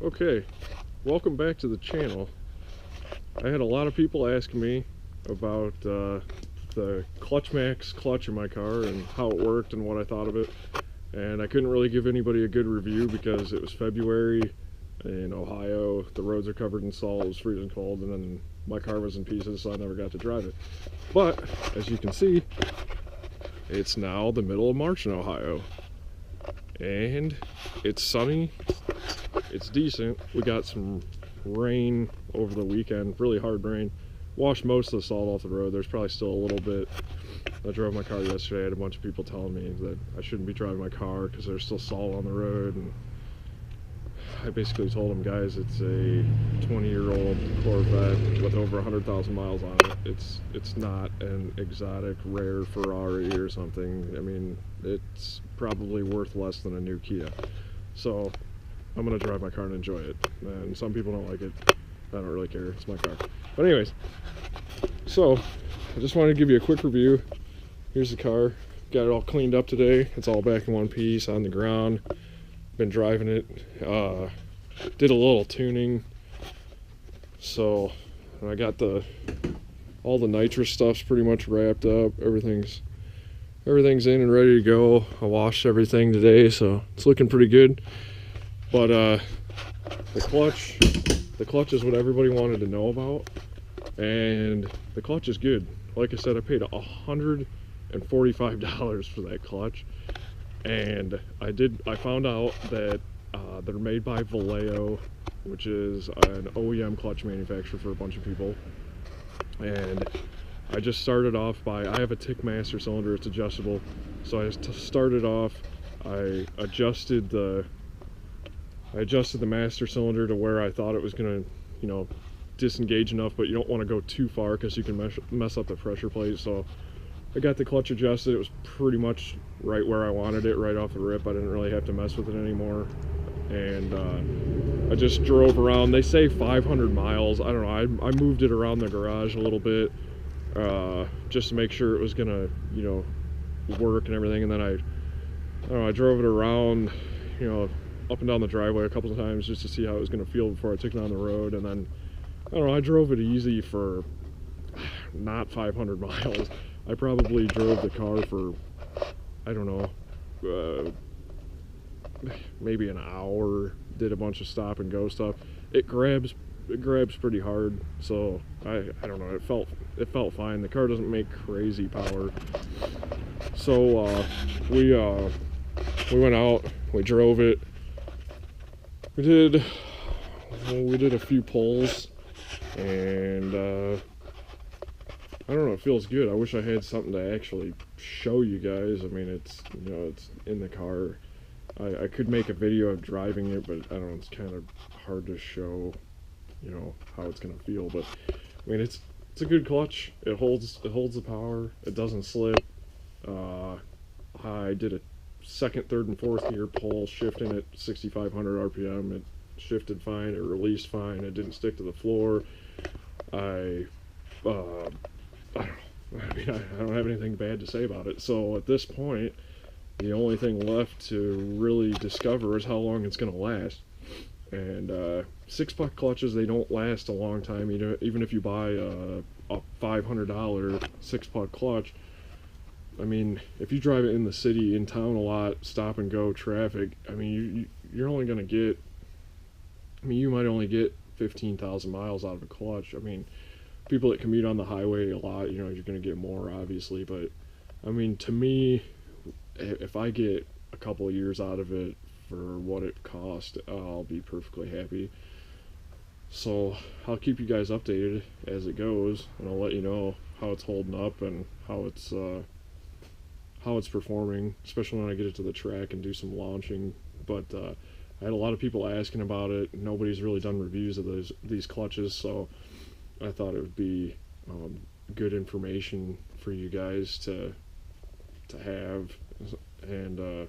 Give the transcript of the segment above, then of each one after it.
Okay, welcome back to the channel. I had a lot of people asking me about the ClutchMax clutch in my car and how it worked and what I thought of it. And I couldn't really give anybody a good review because it was February in Ohio. The roads are covered in salt, it was freezing cold, and then my car was in pieces, so I never got to drive it. But, as you can see, it's now the middle of March in Ohio. And it's sunny, it's decent. We got some rain over the weekend, really hard rain. Washed most of the salt off the road. There's probably still a little bit. I drove my car yesterday. I had a bunch of people telling me that I shouldn't be driving my car because there's still salt on the road. And I basically told them, guys, it's a 20-year-old Corvette with over 100,000 miles on it. It's not an exotic, rare Ferrari or something. I mean, it's probably worth less than a new Kia. So I'm gonna drive my car and enjoy it. And some people don't like it. I don't really care. It's my car. But anyways, so I just wanted to give you a quick review. Here's the car. Got it all cleaned up today. It's all back in one piece on the ground. Been driving it. Did a little tuning. So I got all the nitrous stuff's pretty much wrapped up. Everything's in and ready to go. I washed everything today, so it's looking pretty good. But the clutch is what everybody wanted to know about, and the clutch is good. Like I said, I paid $145 for that clutch, and I found out that they're made by Vallejo, which is an OEM clutch manufacturer for a bunch of people. And I just started off I have a Tickmaster cylinder, it's adjustable. So I started off, I adjusted the master cylinder to where I thought it was gonna, disengage enough, but you don't want to go too far because you can mess up the pressure plate. So I got the clutch adjusted. It was pretty much right where I wanted it, right off the rip. I didn't really have to mess with it anymore. And I just drove around. They say 500 miles. I don't know. I moved it around the garage a little bit just to make sure it was gonna, work and everything. And then I don't know, I drove it around, up and down the driveway a couple of times just to see how it was going to feel before I took it on the road. And then I don't know, I drove it easy for not 500 miles. I probably drove the car for, I don't know, maybe an hour. Did a bunch of stop and go stuff. It grabs pretty hard, so I don't know, it felt fine. The car doesn't make crazy power. So we went out, we drove it. We did a few pulls, and I don't know, it feels good. I wish I had something to actually show you guys. I mean, it's in the car. I could make a video of driving it, but I don't know, it's kind of hard to show, how it's gonna feel. But I mean, it's a good clutch. It holds the power. It doesn't slip. I did a second, third, and fourth gear pull, shifting at 6,500 RPM. It shifted fine. It released fine. It didn't stick to the floor. I don't know. I mean, I don't have anything bad to say about it. So at this point, the only thing left to really discover is how long it's going to last. And 6-puck clutches, they don't last a long time. Even if you buy a $500 6-puck clutch, I mean, if you drive it in the city, in town a lot, stop and go traffic, I mean, you're only going to get, you might only get 15,000 miles out of a clutch. I mean, people that commute on the highway a lot, you're going to get more, obviously. But, I mean, to me, if I get a couple of years out of it for what it cost, I'll be perfectly happy. So I'll keep you guys updated as it goes, and I'll let you know how it's holding up and how it's performing, especially when I get it to the track and do some launching. But I had a lot of people asking about it. Nobody's really done reviews of these clutches, so I thought it would be good information for you guys to have. And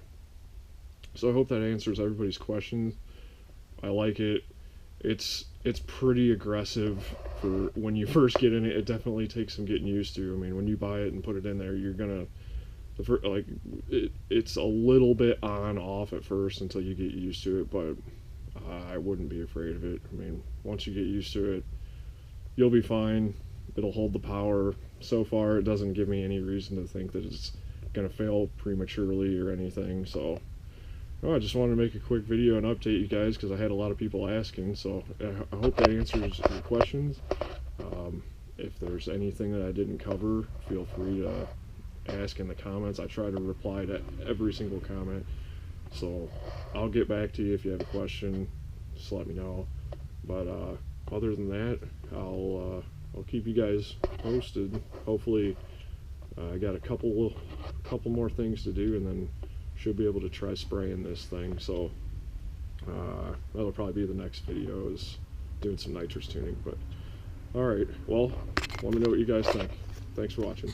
so I hope that answers everybody's questions. I like it. It's pretty aggressive for when you first get in it. It definitely takes some getting used to. I mean, when you buy it and put it in there, you're gonna it's a little bit on off at first until you get used to it. But I wouldn't be afraid of it. I mean, once you get used to it, you'll be fine. It'll hold the power. So far, it doesn't give me any reason to think that it's going to fail prematurely or anything. So, I just wanted to make a quick video and update you guys because I had a lot of people asking. So, I hope that answers your questions. If there's anything that I didn't cover, feel free to ask in the comments. I try to reply to every single comment. So, I'll get back to you if you have a question. Just let me know. But other than that, I'll keep you guys posted. Hopefully, I got a couple more things to do, and then should be able to try spraying this thing. So that'll probably be the next video, is doing some nitrous tuning. But all right, well, let me know what you guys think. Thanks for watching.